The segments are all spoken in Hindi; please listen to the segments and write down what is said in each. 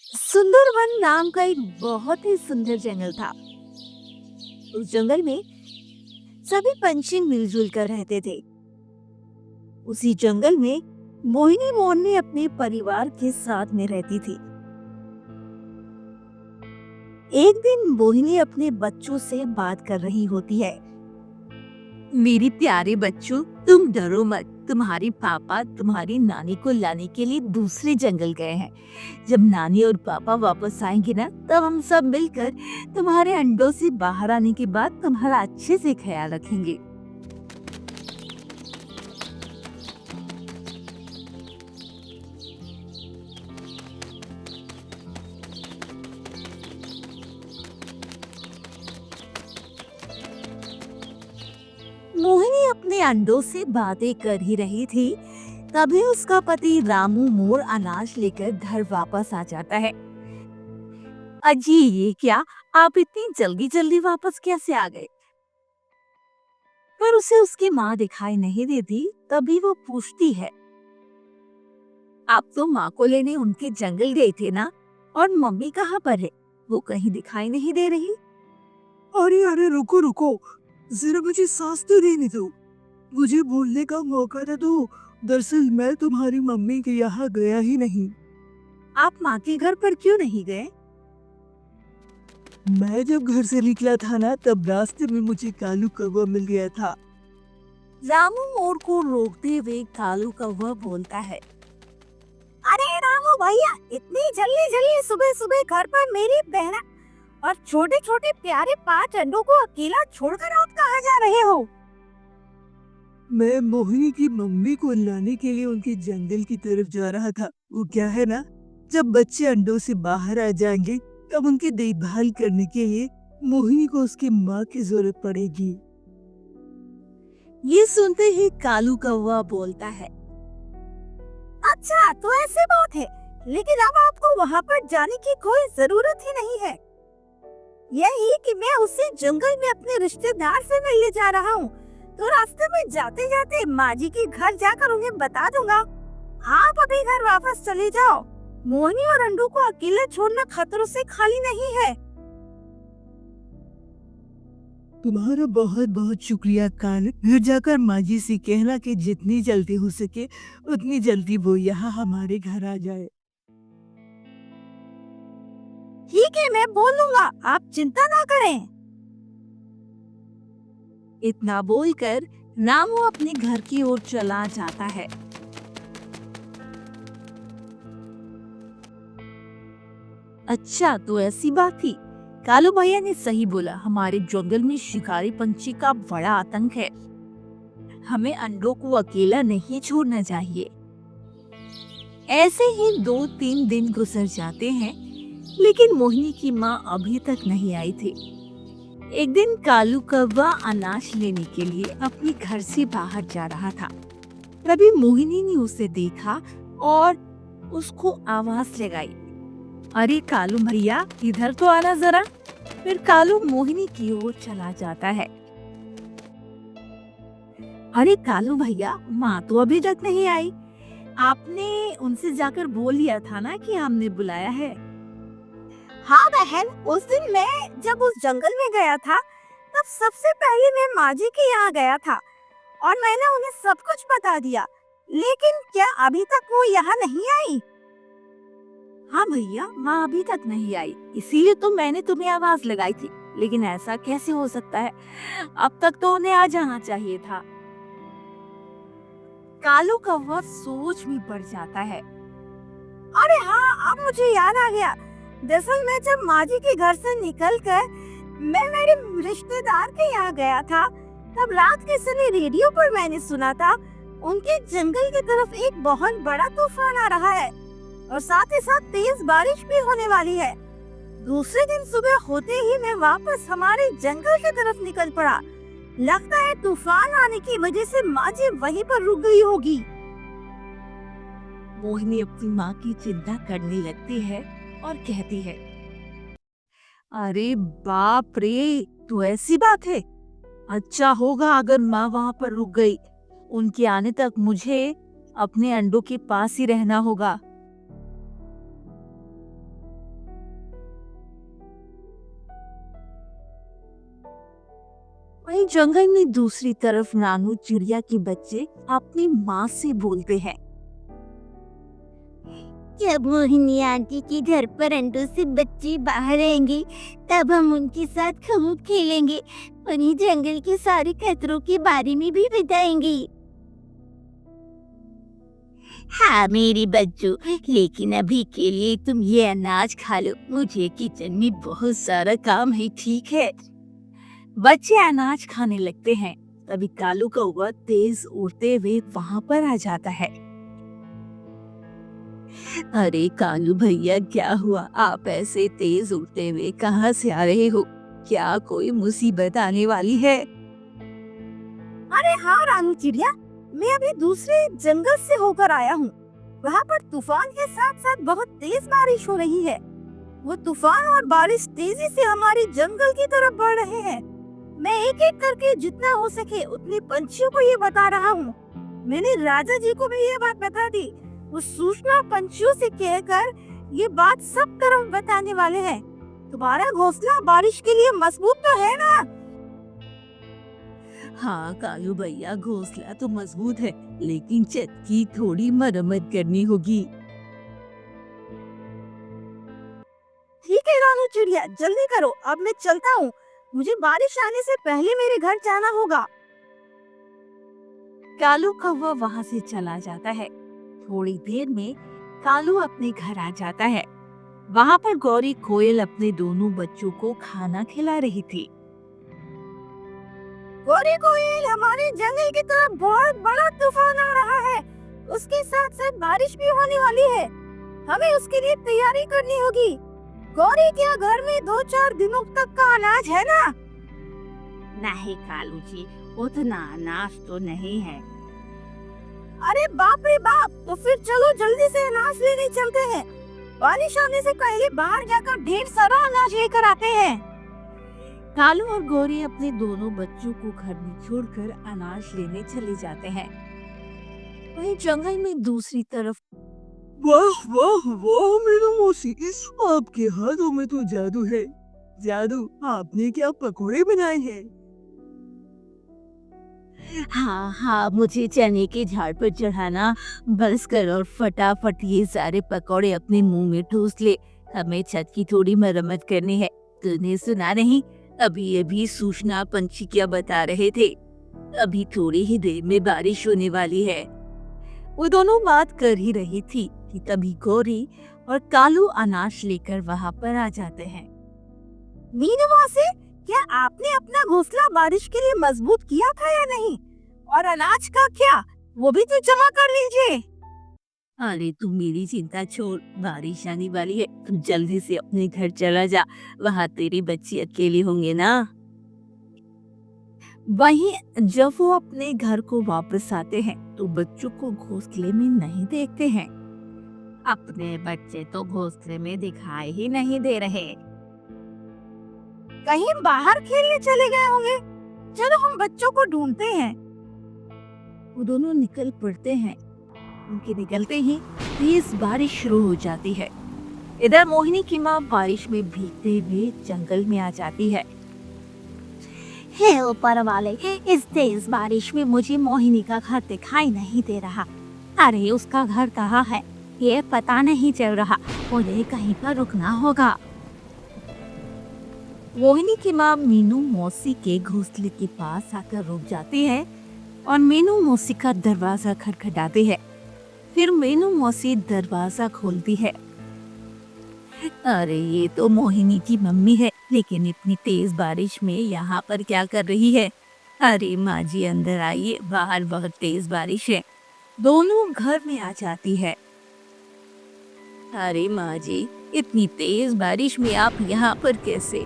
सुंदरवन नाम का एक बहुत ही सुंदर जंगल था। उस जंगल में सभी पंछी मिलजुल कर रहते थे। उसी जंगल में मोहिनी मोरनी अपने परिवार के साथ में रहती थी। एक दिन मोहिनी अपने बच्चों से बात कर रही होती है। मेरी प्यारे बच्चों, तुम डरो मत। तुम्हारे पापा तुम्हारी नानी को लाने के लिए दूसरे जंगल गए हैं। जब नानी और पापा वापस आएंगे ना, तब हम सब मिलकर तुम्हारे अंडों से बाहर आने के बाद तुम्हारा अच्छे से ख्याल रखेंगे। मोहिनी अपने अंडों से बातें कर ही रही थी, तभी उसका पति रामू मोर अनाज लेकर घर वापस आ जाता है। अजी, ये क्या, आप इतनी जल्दी जल्दी वापस कैसे आ गए? पर उसे उसकी माँ दिखाई नहीं देती। तभी वो पूछती है, आप तो माँ को लेने उनके जंगल गए थे ना, और मम्मी कहाँ पर है? वो कहीं दिखाई नहीं दे रही। अरे अरे, रुको रुको, जरा मुझे सांस तो लेने दो। मुझे बोलने का मौका तो दो। दरअसल मैं तुम्हारी मम्मी के यहाँ गया ही नहीं। आप माँ के घर पर क्यों नहीं गए? मैं जब घर से निकला था ना, तब रास्ते में मुझे कालू कौवा मिल गया था। रामू मोर को रोकते हुए कालू कौवा बोलता है, अरे रामू भैया, इतनी जल्दी जल्दी सुबह सुबह घर पर मेरी बहन और छोटे छोटे प्यारे 5 अंडों को अकेला छोड़कर आप कहाँ जा रहे हो? मैं मोहिनी की मम्मी को लाने के लिए उनके जंगल की तरफ जा रहा था। वो क्या है ना, जब बच्चे अंडों से बाहर आ जाएंगे, तब उनकी देखभाल करने के लिए मोहिनी को उसकी माँ की जरूरत पड़ेगी। ये सुनते ही कालू कौवा बोलता है, अच्छा तो ऐसी बात है, लेकिन अब आपको वहाँ पर जाने की कोई जरूरत ही नहीं है। यही कि मैं उसे जंगल में अपने रिश्तेदार से मिलने जा रहा हूँ, तो रास्ते में जाते जाते माँ जी के घर जाकर उन्हें बता दूंगा। आप अभी घर वापस चले जाओ। मोहिनी और अंडू को अकेले छोड़ना खतरों से खाली नहीं है। तुम्हारा बहुत बहुत शुक्रिया कालू। घर जाकर माँ जी से कहना कि जितनी जल्दी हो सके उतनी जल्दी वो यहाँ हमारे घर आ जाए। ठीक है, मैं बोल दूंगा, आप चिंता ना करें। इतना बोलकर रामू अपने घर की ओर चला जाता है। अच्छा तो ऐसी बात थी। कालू भैया ने सही बोला, हमारे जंगल में शिकारी पंछी का बड़ा आतंक है। हमें अंडों को अकेला नहीं छोड़ना चाहिए। ऐसे ही 2-3 दिन गुजर जाते हैं, लेकिन मोहिनी की माँ अभी तक नहीं आई थी। एक दिन कालू कौवा अनाज लेने के लिए अपने घर से बाहर जा रहा था। तभी मोहिनी ने उसे देखा और उसको आवाज लगाई, अरे कालू भैया, इधर तो आना जरा। फिर कालू मोहिनी की ओर चला जाता है। अरे कालू भैया, माँ तो अभी तक नहीं आई। आपने उनसे जाकर बोल लिया था ना कि हमने बुलाया है। हाँ बहन, उस दिन मैं जब उस जंगल में गया था, तब सबसे पहले मैं माँ जी के यहाँ गया था और मैंने उन्हें सब कुछ बता दिया। लेकिन क्या अभी तक वो यहाँ नहीं आई? हाँ भैया, माँ अभी तक नहीं आई, इसीलिए तो मैंने तुम्हें आवाज लगाई थी। लेकिन ऐसा कैसे हो सकता है? अब तक तो उन्हें आ जाना चाहिए था। कालू कौवा सोच में पड़ जाता है। अरे हाँ, अब मुझे याद आ गया। दरअसल मैं जब माँ जी के घर से निकलकर मैं मेरे रिश्तेदार के यहाँ गया था, तब रात के समय रेडियो पर मैंने सुना था उनके जंगल की तरफ एक बहुत बड़ा तूफान आ रहा है और साथ ही साथ तेज बारिश भी होने वाली है। दूसरे दिन सुबह होते ही मैं वापस हमारे जंगल की तरफ निकल पड़ा। लगता है तूफान आने की वजह से माँ जी वहीं पर रुक गई होगी। मोहिनी अपनी माँ की चिंता करने लगती है और कहती है, अरे बाप रे, तो ऐसी बात है। अच्छा होगा अगर माँ वहाँ पर रुक गई। उनके आने तक मुझे अपने अंडों के पास ही रहना होगा। वहीं जंगल में दूसरी तरफ नानू चिड़िया के बच्चे अपनी माँ से बोलते हैं। जब मोहिनी आंटी के घर पर अंडों से बच्चे बाहर आएंगे तब हम उनके साथ खूब खेलेंगे, उन्हें जंगल के सारे खतरों के बारे में भी बताएंगे। हाँ मेरी बच्चों, लेकिन अभी के लिए तुम ये अनाज खा लो, मुझे किचन में बहुत सारा काम है, ठीक है? बच्चे अनाज खाने लगते हैं। तभी कालू कौवा तेज उड़ते हुए वहां पर आ जाता है। अरे कालू भैया, क्या हुआ? आप ऐसे तेज उड़ते हुए कहाँ से आ रहे हो? क्या कोई मुसीबत आने वाली है? अरे हाँ रानू चिड़िया, मैं अभी दूसरे जंगल से होकर आया हूँ। वहाँ पर तूफान के साथ साथ बहुत तेज बारिश हो रही है। वो तूफान और बारिश तेजी से हमारे जंगल की तरफ बढ़ रहे हैं। मैं एक एक करके जितना हो सके उतने पंछियों को ये बता रहा हूँ। मैंने राजा जी को भी ये बात बता दी। वो सूचना पंछियों से कहकर ये बात सब तरफ बताने वाले हैं। तुम्हारा घोंसला बारिश के लिए मजबूत तो है ना? हाँ कालू भैया, घोंसला तो मजबूत है, लेकिन छत की थोड़ी मरम्मत करनी होगी। ठीक है रानू चिड़िया, जल्दी करो, अब मैं चलता हूँ। मुझे बारिश आने से पहले मेरे घर जाना होगा। कालू कौवा वहां से चला जाता है। थोड़ी देर में कालू अपने घर आ जाता है। वहां पर गौरी कोयल अपने दोनों बच्चों को खाना खिला रही थी। गौरी कोयल, हमारे जंगल की तरफ बहुत बड़ा तूफान आ रहा है। उसके साथ साथ बारिश भी होने वाली है। हमें उसके लिए तैयारी करनी होगी। गौरी, क्या घर में 2-4 दिनों तक का अनाज है ना? नहीं कालू जी, उतना अनाज तो नहीं है। अरे बाप रे बाप, तो फिर चलो जल्दी से अनाज लेने चलते हैं। बारिश आने से पहले बाहर जाकर ढेर सारा अनाज लेकर आते हैं। कालू और गौरी अपने दोनों बच्चों को घर में छोड़कर अनाज लेने चले जाते हैं। वहीं जंगल में दूसरी तरफ वाह वाह वाह मेरा मौसी, आपके हाथों में तो जादू है। जादू, आपने क्या पकोड़े बनाए हैं? हाँ, मुझे चने के झाड़ पर चढ़ाना बस कर और फटाफट ये सारे पकौड़े अपने मुंह में ठूस ले। हमें छत की थोड़ी मरम्मत करनी है। तूने सुना नहीं? अभी सूचना पंछी क्या बता रहे थे? अभी थोड़ी ही देर में बारिश होने वाली है। वो दोनों बात कर ही रही थी कि तभी गौरी और कालू अनाज लेकर वहाँ पर आ जाते हैं। मीनू मौसी, क्या आपने अपना घोंसला बारिश के लिए मजबूत किया था या नहीं? और अनाज का क्या, वो भी तो जमा कर लीजिए। अरे तू मेरी चिंता छोड़, बारिश आने वाली है, तू जल्दी से अपने घर चला जा, वहाँ तेरी बच्ची अकेली होंगे ना। वहीं जब वो अपने घर को वापस आते हैं तो बच्चों को घोंसले में नहीं देखते हैं। अपने बच्चे तो घोंसले में दिखाई ही नहीं दे रहे। कहीं बाहर खेलने चले गए होंगे। चलो हम बच्चों को ढूंढते हैं। वो दोनों निकल पड़ते हैं। उनके निकलते ही तेज बारिश शुरू हो जाती है। इधर मोहिनी की माँ बारिश में भीगते हुए जंगल में आ जाती है। हे ऊपर वाले, इस तेज बारिश में मुझे मोहिनी का घर दिखाई नहीं दे रहा। अरे उसका घर कहाँ है, ये पता नहीं चल रहा। मुझे कहीं पर रुकना होगा। मोहिनी की माँ मीनू मौसी के घोंसले के पास आकर रुक जाती है और मीनू मौसी का दरवाजा खटखटाती है। फिर मीनू मौसी दरवाजा खोलती है। अरे ये तो मोहिनी की मम्मी है, लेकिन इतनी तेज बारिश में यहाँ पर क्या कर रही है? अरे माँ जी अंदर आइए, बाहर बहुत तेज बारिश है। दोनों घर में आ जाती है। अरे माँ जी, इतनी तेज बारिश में आप यहाँ पर कैसे?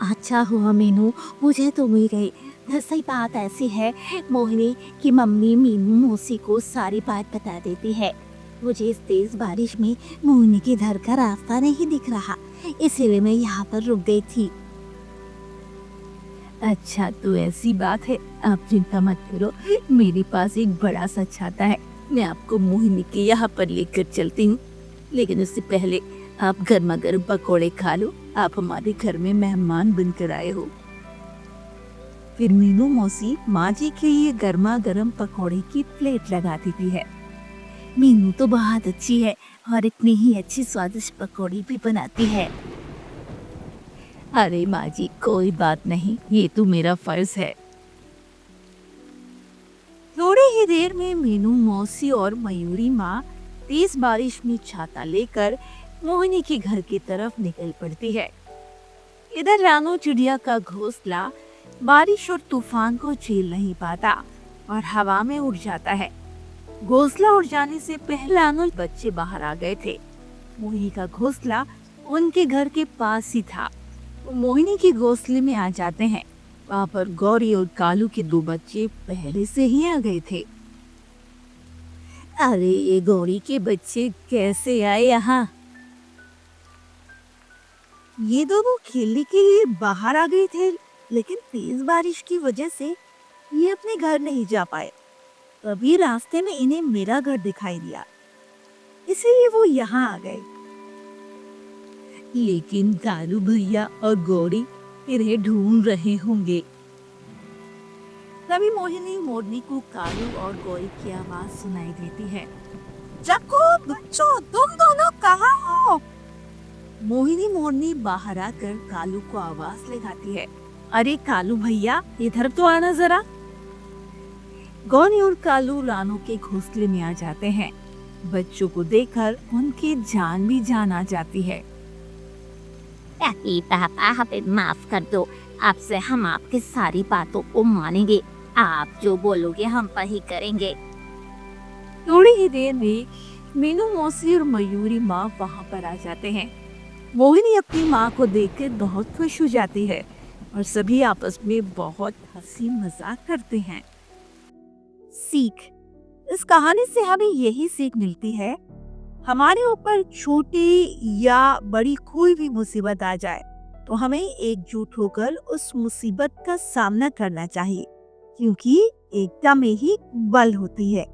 अच्छा हुआ मीनू, मुझे तो मिल गई। दरअसल बात ऐसी है, मोहिनी की मम्मी मीनू मौसी को सारी बात बता देती है। मुझे इस तेज बारिश में मोहिनी के घर का रास्ता नहीं दिख रहा, इसीलिए मैं यहाँ पर रुक गई थी। अच्छा तो ऐसी बात है, आप चिंता मत करो, मेरे पास एक बड़ा सा छाता है, मैं आपको मोहिनी के यहाँ पर लेकर चलती हूँ। लेकिन उससे पहले आप गर्मा गर्म पकौड़े खा लो, आप हमारे घर में मेहमान बनकर आए हो। फिर मीनू मौसी माँ जी के लिए गर्मा गर्म पकौड़े की प्लेट लगा देती है। मीनू तो बहुत अच्छी है और इतनी ही अच्छी स्वादिष्ट पकौड़ी भी बनाती है। अरे माँ जी, कोई बात नहीं, ये तो मेरा फर्ज है। थोड़ी ही देर में मीनू मौसी और मयूरी माँ तेज बारिश में छाता लेकर मोहिनी के घर की तरफ निकल पड़ती है। इधर रानू चिड़िया का घोंसला बारिश और तूफान को झेल नहीं पाता और हवा में उड़ जाता है। घोंसला उड़ जाने से पहले रानू बच्चे बाहर आ गए थे। मोहिनी का घोंसला उनके घर के पास ही था। वो मोहिनी के घोंसले में आ जाते हैं। वहाँ पर गौरी और कालू के 2 बच्चे पहले से ही आ गए थे। अरे ये गौरी के बच्चे कैसे आए यहाँ? ये दोनों खेलने के लिए बाहर आ गए थे, लेकिन तेज बारिश की वजह से ये अपने घर नहीं जा पाए। तभी रास्ते में इन्हें मेरा घर दिखाई दिया, इसीलिए वो यहाँ आ गए। लेकिन कालू भैया और गौरी इन्हें ढूंढ रहे होंगे। तभी मोहिनी मोरनी को कालू और गौरी की आवाज सुनाई देती है। जक्कू, बच्चों, तुम दोनों कहाँ हो? मोहिनी मोरनी बाहर आकर कालू को आवाज लगाती है। अरे कालू भैया, इधर तो आना जरा। गौरी और कालू रानू के घोंसले में आ जाते हैं। बच्चों को देखकर उनकी जान भी जान आ जाती है। पापा, हमें माफ कर दो। आपसे हम आपकी सारी बातों को मानेंगे। आप जो बोलोगे हम वही करेंगे। थोड़ी ही देर में मीनू मौसी और मयूरी माँ वहाँ पर आ जाते हैं। मोहिनी अपनी माँ को देखकर बहुत खुश हो जाती है और सभी आपस में बहुत हंसी मजाक करते हैं। सीख, इस कहानी से हमें यही सीख मिलती है, हमारे ऊपर छोटी या बड़ी कोई भी मुसीबत आ जाए तो हमें एकजुट होकर उस मुसीबत का सामना करना चाहिए, क्योंकि एकता में ही बल होती है।